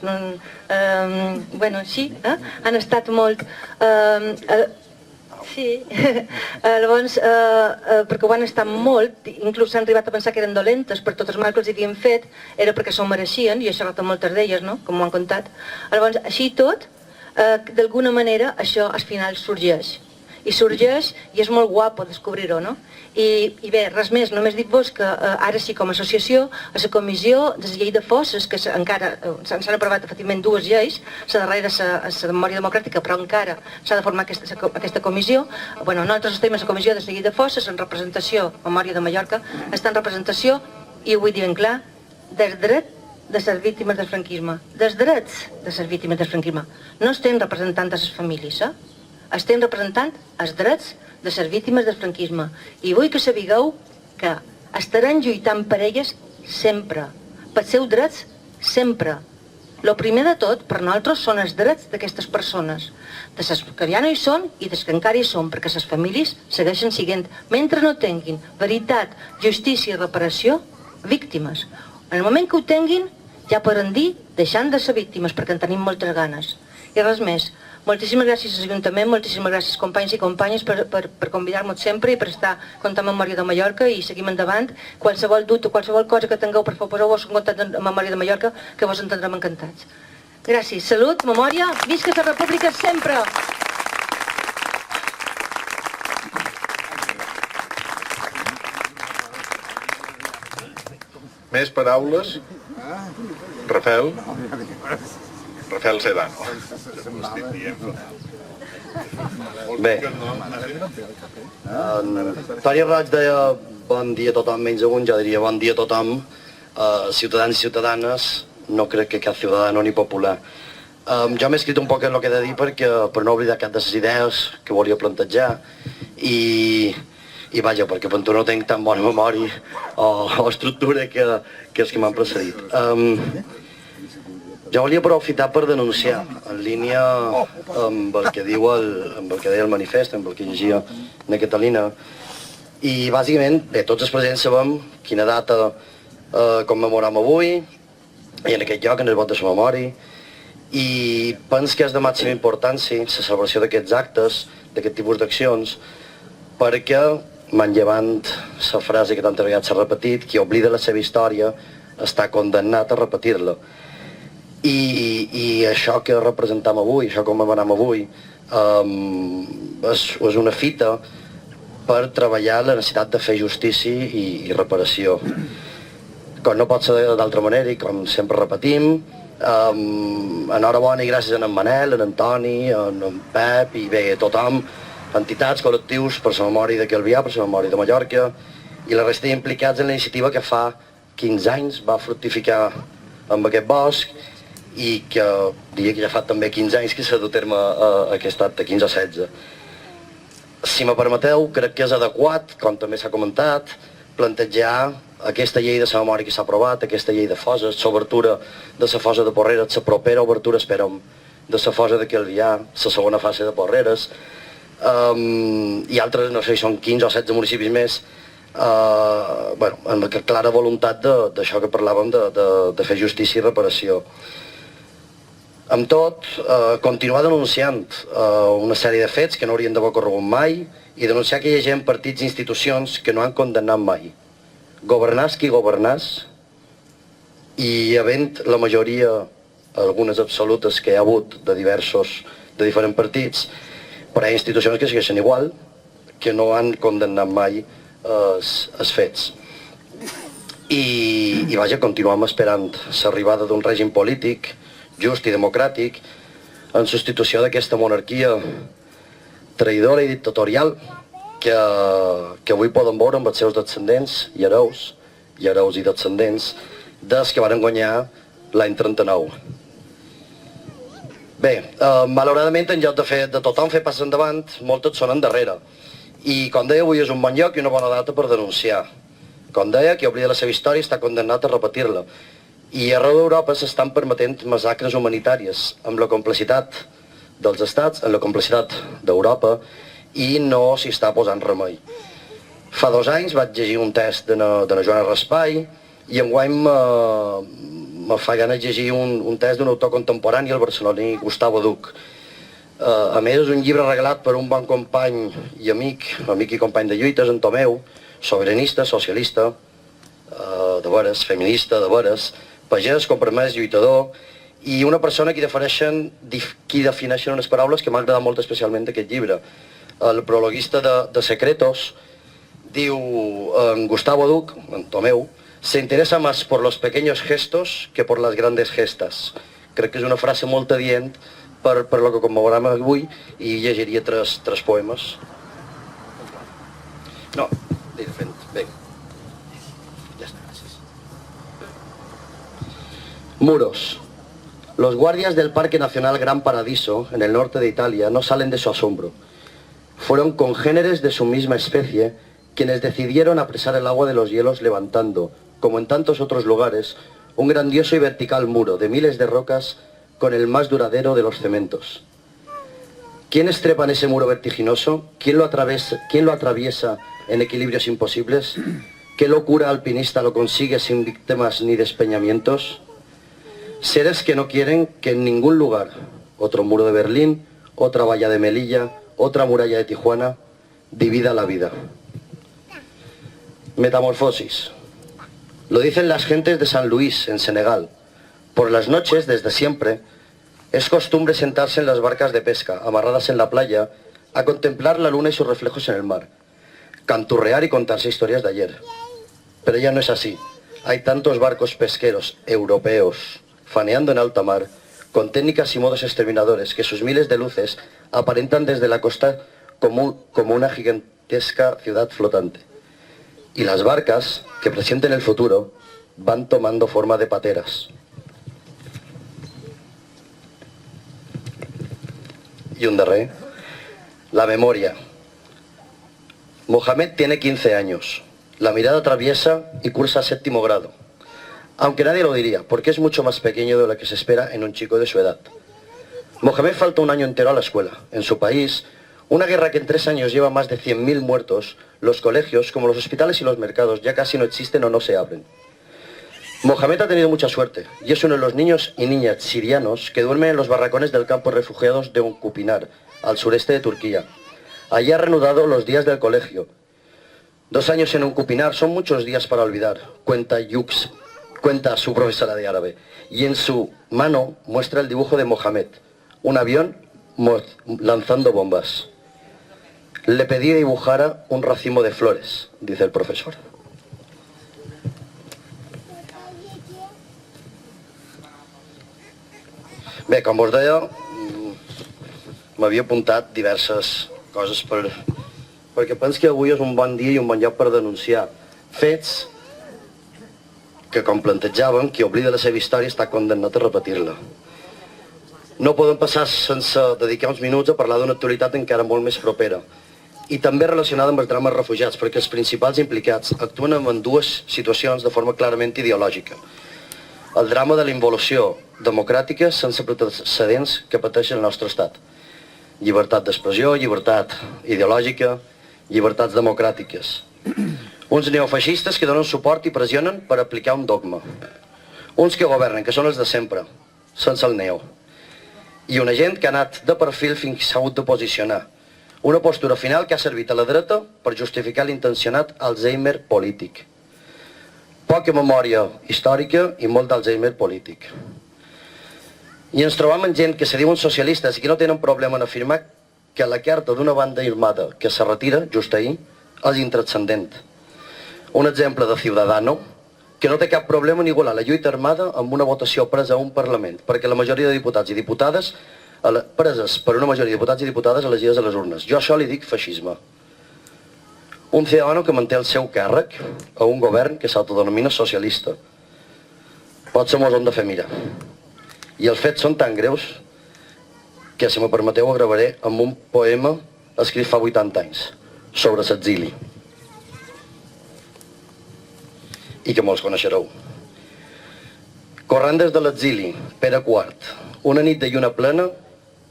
bueno, sí, han estat molt... Sí, llavors, perquè ho han estat molt, inclús s'han arribat a pensar que eren dolentes per tot el mal que els havien fet, era perquè s'ho mereixien, i això amb moltes d'elles, no?, com ho han contat. Llavors, així tot, d'alguna manera això al final sorgeix i és molt guapo descobrir-ho, no? I bé, res més, només dic-vos que ara sí com a associació, a la comissió de la llei de fosses, que encara s'han aprovat efectivament 2 lleis, la darrera és la memòria democràtica, però encara s'ha de formar aquesta comissió. Bueno, nosaltres estem a la comissió de la llei de fosses en representació, Memòria de Mallorca està en representació, i ho vull dir ben clar, del dret de les víctimes del franquisme, dels drets de les víctimes del franquisme. No estem representant de les famílies, estem representant els drets de les víctimes del franquisme. I vull que sapigueu que estaran lluitant per elles sempre, pels seus drets sempre. El primer de tot, per nosaltres, són els drets d'aquestes persones, de les que ja no hi són i de les que encara hi són, perquè les famílies segueixen sent, mentre no tinguin veritat, justícia i reparació, víctimes. En el moment que ho tinguin, ja poden dir, deixant de ser víctimes, perquè en tenim moltes ganes. I res més. Moltíssimes gràcies a l'Ajuntament, moltíssimes gràcies companys i companyes per convidar-nos sempre i per estar comptant Memòria de Mallorca i seguim endavant. Qualsevol dubte, qualsevol cosa que tingueu, per favor, poseu-vos en contacte amb Memòria de Mallorca, que vos entendrem encantats. Gràcies. Salut, memòria, visca la República sempre! Més paraules? Rafael? Rafael Sedano. Bé, Toni Roig deia bon dia a tothom, menys un, jo diria bon dia a tothom, ciutadans i ciutadanes, no crec que cap ciutadano ni popular. Jo m'he escrit un poc el que he de dir per no oblidar cap de les idees que volia plantejar i vaja, perquè per tu no tinc tan bona memòria o estructura que els que m'han precedit. Jo volia aprofitar per denunciar, en línia amb el que deia el manifest, amb el que llegia na Catalina, i bàsicament, bé, tots els presents sabem quina data commemorem avui, i en aquest lloc, en el vot de la memòria, i penso que és de màxima importància la celebració d'aquests actes, d'aquest tipus d'accions, perquè, manllevant la frase que tantes vegades s'ha repetit, qui oblida la seva història està condemnat a repetir-la. I això que representam avui, això com anem avui, és una fita per treballar la necessitat de fer justícia i reparació. Com no pot ser d'altra manera, i com sempre repetim, enhorabona i gràcies a en Manel, a en Toni, a en Pep i bé, a tothom, entitats, col·lectius, per la memòria de Calvià, per la memòria de Mallorca i la resta implicats en la iniciativa que fa 15 anys va fructificar amb aquest bosc i que diria que ja fa també 15 anys que s'ha dut a terme aquest acte, 15 o 16. Si me permeteu, crec que és adequat, com també s'ha comentat, plantejar aquesta llei de la memòria que s'ha aprovat, aquesta llei de fosses, l'obertura de la fossa de Porreres, la propera obertura, esperem, de la fossa de Calvià, la segona fase de Porreres, i altres, no sé si són 15 o 16 municipis més, amb la clara voluntat d'això que parlàvem, de fer justícia i reparació. Amb tot, continuar denunciant una sèrie de fets que no haurien d'haver ocorregut mai i denunciar que hi ha gent, partits i institucions que no han condemnat mai. Governàs qui governàs i havent la majoria, algunes absolutes que hi ha hagut de diferents partits, però hi ha institucions que segueixen igual, que no han condemnat mai els fets. I vaja, continuem esperant l'arribada d'un règim polític just i democràtic en substitució d'aquesta monarquia traïdora i dictatorial que avui poden veure amb els seus descendents i hereus i descendents dels que van guanyar l'any 39. Bé, malauradament, en lloc de tothom fer passes endavant, moltes són endarrere. I, com deia, avui és un bon lloc i una bona data per denunciar. Com deia, qui oblida la seva història està condemnat a repetir-la. I arreu d'Europa s'estan permetent massacres humanitàries amb la complicitat dels estats, amb la complicitat d'Europa, i no s'hi està posant remei. Fa 2 anys vaig llegir un test de la Joana Raspai i enguany me fa gana llegir un test d'un autor contemporani, el barceloní Gustavo Duc. A més, és un llibre regalat per un bon company i amic i company de lluites, en Tomeu, sobiranista, socialista, de veres, feminista, de veres, pagès, compromès, lluitador, i una persona qui defineixen unes paraules que m'ha agradat molt especialment d'aquest llibre. El prologuista de Secretos diu, en Gustavo Duc, en Tomeu, se interesa más por los pequeños gestos que por las grandes gestas. Crec que és una frase molt adient per lo que commemorem avui i llegiria 3 poemes. No, bé. Ya está, gracias. Muros. Los guardias del Parque Nacional Gran Paradiso, en el norte de Italia, no salen de su asombro. Fueron congéneres de su misma especie quienes decidieron apresar el agua de los hielos levantando, como en tantos otros lugares, un grandioso y vertical muro de miles de rocas con el más duradero de los cementos. ¿Quiénes trepan ese muro vertiginoso? ¿Quién lo atraviesa en equilibrios imposibles? ¿Qué locura alpinista lo consigue sin víctimas ni despeñamientos? Seres que no quieren que en ningún lugar, otro muro de Berlín, otra valla de Melilla, otra muralla de Tijuana, divida la vida. Metamorfosis. Lo dicen las gentes de San Luis, en Senegal. Por las noches, desde siempre, es costumbre sentarse en las barcas de pesca, amarradas en la playa, a contemplar la luna y sus reflejos en el mar, canturrear y contarse historias de ayer. Pero ya no es así. Hay tantos barcos pesqueros europeos faneando en alta mar, con técnicas y modos exterminadores, que sus miles de luces aparentan desde la costa como una gigantesca ciudad flotante. Y las barcas, que presienten el futuro, van tomando forma de pateras. Y un darrer, la memoria. Mohamed tiene 15 años. La mirada traviesa y cursa 7º grado. Aunque nadie lo diría, porque es mucho más pequeño de lo que se espera en un chico de su edad. Mohamed falta un año entero a la escuela. En su país, una guerra que en 3 años lleva más de 100.000 muertos, los colegios, como los hospitales y los mercados, ya casi no existen o no se abren. Mohamed ha tenido mucha suerte y es uno de los niños y niñas sirianos que duermen en los barracones del campo de refugiados de Unkupinar, al sureste de Turquía. Allí ha reanudado los días del colegio. 2 años en Unkupinar son muchos días para olvidar, cuenta su profesora de árabe, y en su mano muestra el dibujo de Mohamed, un avión lanzando bombas. Le pedí que dibujara un racimo de flores, dice el profesor. Bé, com vos deia, m'havia apuntat diverses coses perquè penso que avui és un bon dia i un bon lloc per denunciar fets que, com plantejàvem, qui oblida la seva història està condemnat a repetir-la. No podem passar sense dedicar uns minuts a parlar d'una actualitat encara molt més propera i també relacionada amb els drames refugiats, perquè els principals implicats actuen en 2 situacions de forma clarament ideològica. El drama de la involució democràtica sense precedents que pateix el nostre estat. Llibertat d'expressió, llibertat ideològica, llibertats democràtiques. Uns neofeixistes que donen suport i pressionen per aplicar un dogma. Uns que governen, que són els de sempre, sense el neo. I una gent que ha anat de perfil fins que s'ha hagut de posicionar. Una postura final que ha servit a la dreta per justificar l'intencionat Alzheimer polític. Poca memòria històrica i molt d'Alzheimer polític. I ens trobam amb gent que se diuen socialistes i que no tenen problema en afirmar que la carta d'una banda armada que se retira, just ahir, és intranscendent. Un exemple de Ciudadano que no té cap problema en igualar la lluita armada amb una votació presa a un Parlament, perquè la majoria de diputats i diputades preses per una majoria de diputats i diputades elegides a les urnes. Jo això li dic feixisme. Un ciutadano que manté el seu càrrec a un govern que s'autodenomina socialista. Potser mos hem de fer mirar. I els fets són tan greus que, si m'ho permeteu, ho gravaré amb un poema escrit fa 80 anys, sobre l'exili. I que molts coneixereu. Corrent des de l'exili, Pere IV, una nit de lluna plena,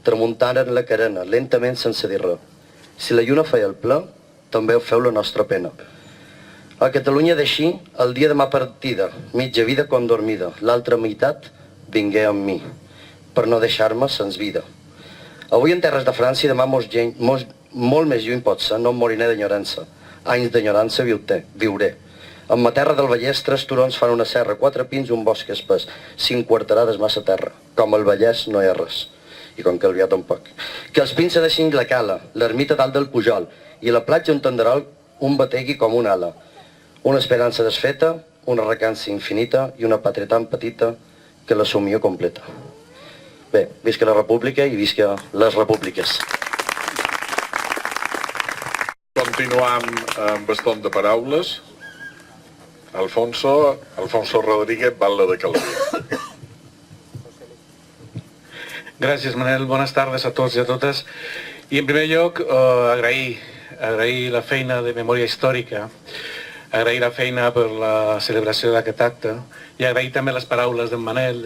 tramuntaren la carena, lentament sense dir res. Si la lluna feia el ple, també ho feu la nostra pena. A Catalunya d'així, el dia de ma partida, mitja vida com dormida, l'altra meitat vingué amb mi, per no deixar-me sens vida. Avui en terres de França i demà molt més lluny pot ser, no em moriré d'enyorança. Anys d'enyorança viuré. En ma terra del Vallès 3 turons fan una serra, 4 pins i un bosc espès, 5 quarterades massa terra. Com el Vallès no hi ha res. I com Calvià tampoc. Que els pins se deixin la cala, l'ermita dalt del Pujol, i a la platja un tenderol un bategui com una ala. Una esperança desfeta, una recança infinita i una pàtria tan petita que l'assumió completa. Bé, visca la república i visca les repúbliques. Continuam amb eston de paraules. Alfonso Rodríguez, Batlle de Calvià. Gràcies, Manel. Bones tardes a tots i a totes. I en primer lloc, agrair la feina de memòria històrica, agrair la feina per la celebració d'aquest acte i agrair també les paraules d'en Manel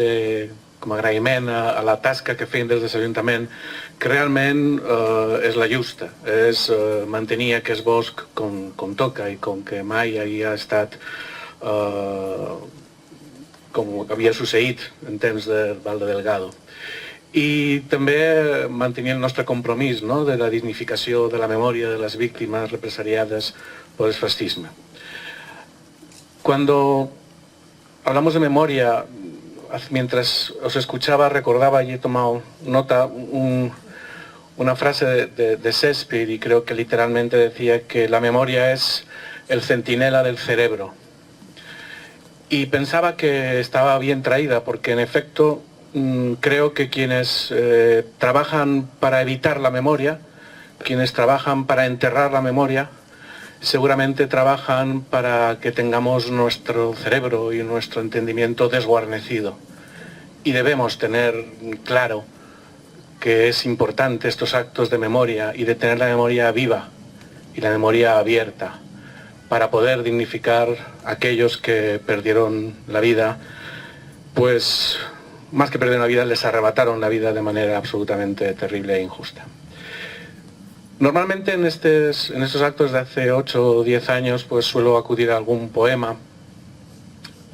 com a agraïment a la tasca que feien des de l'Ajuntament, que realment és la justa, és mantenir aquest bosc com toca i com que mai havia estat com havia succeït en temps del Val de Delgado. I també mantenir el nostre compromís de la dignificació de la memòria de las víctimas represaliadas por el fascismo. Cuando hablamos de memoria, mientras os escuchaba recordaba y he tomado nota una frase de Shakespeare y creo que literalmente decía que la memoria es el centinela del cerebro. Y pensaba que estaba bien traída porque en efecto creo que quienes trabajan para evitar la memoria, quienes trabajan para enterrar la memoria, seguramente trabajan para que tengamos nuestro cerebro y nuestro entendimiento desguarnecido. Y debemos tener claro que es importante estos actos de memoria y de tener la memoria viva y la memoria abierta para poder dignificar a aquellos que perdieron la vida, pues más que perder la vida, les arrebataron la vida de manera absolutamente terrible e injusta. Normalmente en estos actos de hace 8 o 10 años pues suelo acudir a algún poema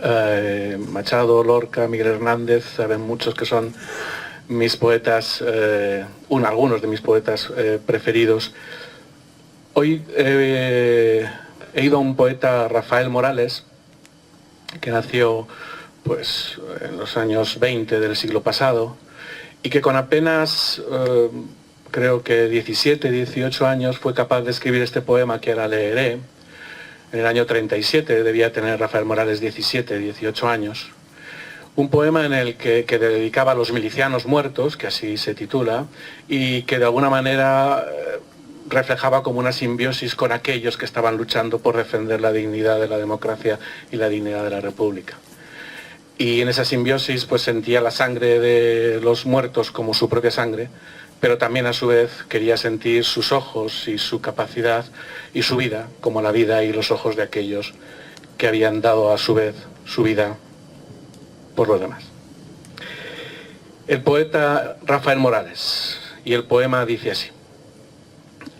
Machado, Lorca, Miguel Hernández, saben muchos que son mis poetas, algunos de mis poetas preferidos. Hoy he ido a un poeta, Rafael Morales, que nació pues, en los años 20 del siglo pasado y que con apenas, creo que 17, 18 años, fue capaz de escribir este poema que ahora leeré. En el año 37 debía tener Rafael Morales 17, 18 años. Un poema en el que dedicaba a los milicianos muertos, que así se titula, y que de alguna manera reflejaba como una simbiosis con aquellos que estaban luchando por defender la dignidad de la democracia y la dignidad de la República. Y en esa simbiosis pues sentía la sangre de los muertos como su propia sangre, pero también a su vez quería sentir sus ojos y su capacidad y su vida como la vida y los ojos de aquellos que habían dado a su vez su vida por los demás. El poeta Rafael Morales, y el poema dice así: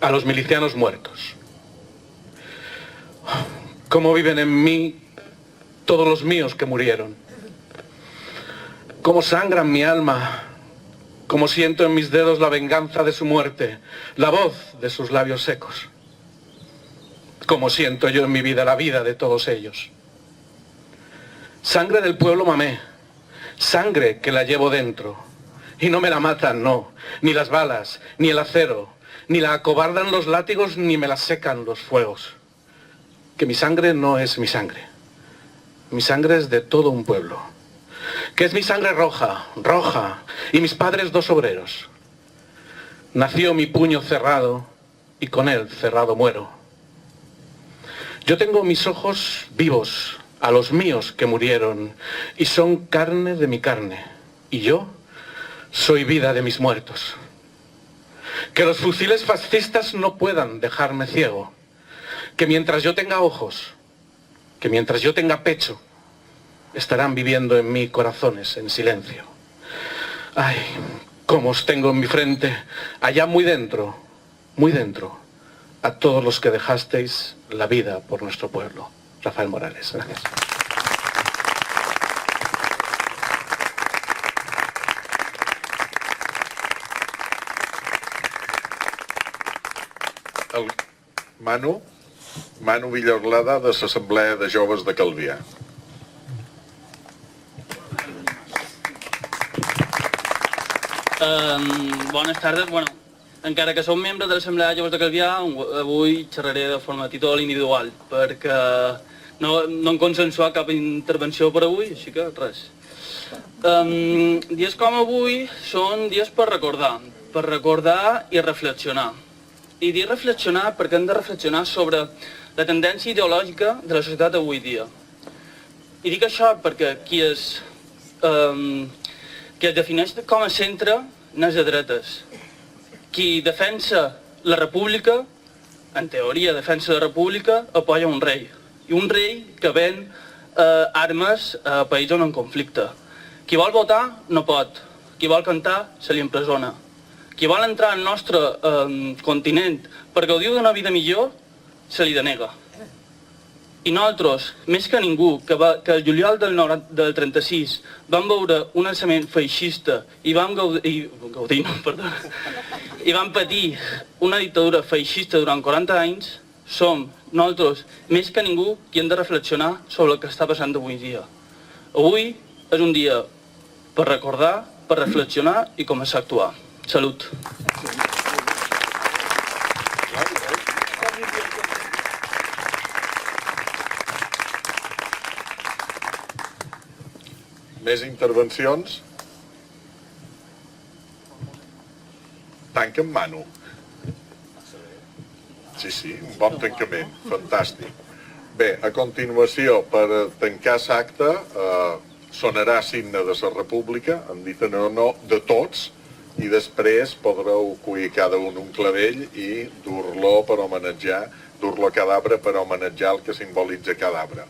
a los milicianos muertos. Cómo viven en mí todos los míos que murieron. Cómo sangran mi alma. Cómo siento en mis dedos la venganza de su muerte, la voz de sus labios secos. Cómo siento yo en mi vida la vida de todos ellos. Sangre del pueblo mamé, sangre que la llevo dentro. Y no me la matan, no, ni las balas, ni el acero, ni la acobardan los látigos, ni me la secan los fuegos. Que mi sangre no es mi sangre. Mi sangre es de todo un pueblo. Que es mi sangre roja, roja, y mis padres dos obreros. Nació mi puño cerrado, y con él cerrado muero. Yo tengo mis ojos vivos, a los míos que murieron, y son carne de mi carne, y yo soy vida de mis muertos. Que los fusiles fascistas no puedan dejarme ciego, que mientras yo tenga ojos, que mientras yo tenga pecho, estarán viviendo en mí corazones en silencio. Ay, cómo os tengo en mi frente, allá muy dentro, a todos los que dejasteis la vida por nuestro pueblo. Rafael Morales, gracias. Manu Villaorlada, de l'Assemblea de Joves de Calvià. Bones tardes. Bueno, encara que som membres de l'Assemblea de Joves de Calvià, avui xerraré de forma a títol individual, perquè no hem consensuat cap intervenció per avui, així que res. Dies com avui són dies per recordar i reflexionar. I dic reflexionar perquè hem de reflexionar sobre la tendència ideològica de la societat avui dia. I dic això perquè qui es defineix com a centre n'és de dretes. Qui defensa la república, en teoria defensa la república, apoya un rei. I un rei que ven armes a països en conflicte. Qui vol votar no pot. Qui vol cantar se li empresona. Qui vol entrar al nostre continent per gaudir d'una vida millor, se li denega. I nosaltres, més que ningú, que el juliol del 36 vam veure un alçament feixista i vam patir una dictadura feixista durant 40 anys, som nosaltres, més que ningú, qui hem de reflexionar sobre el que està passant avui dia. Avui és un dia per recordar, per reflexionar i començar a actuar. Salut. Més intervencions? Tanca en Manu. Sí, un bon tancament, fantàstic. Bé, a continuació, per tancar l'acte, sonarà signe de la República, en dit en honor de tots, i després podreu cuir cada un clavell i dur-lo per homenatjar, dur-lo a cada arbre per homenatjar el que simbolitza cada arbre.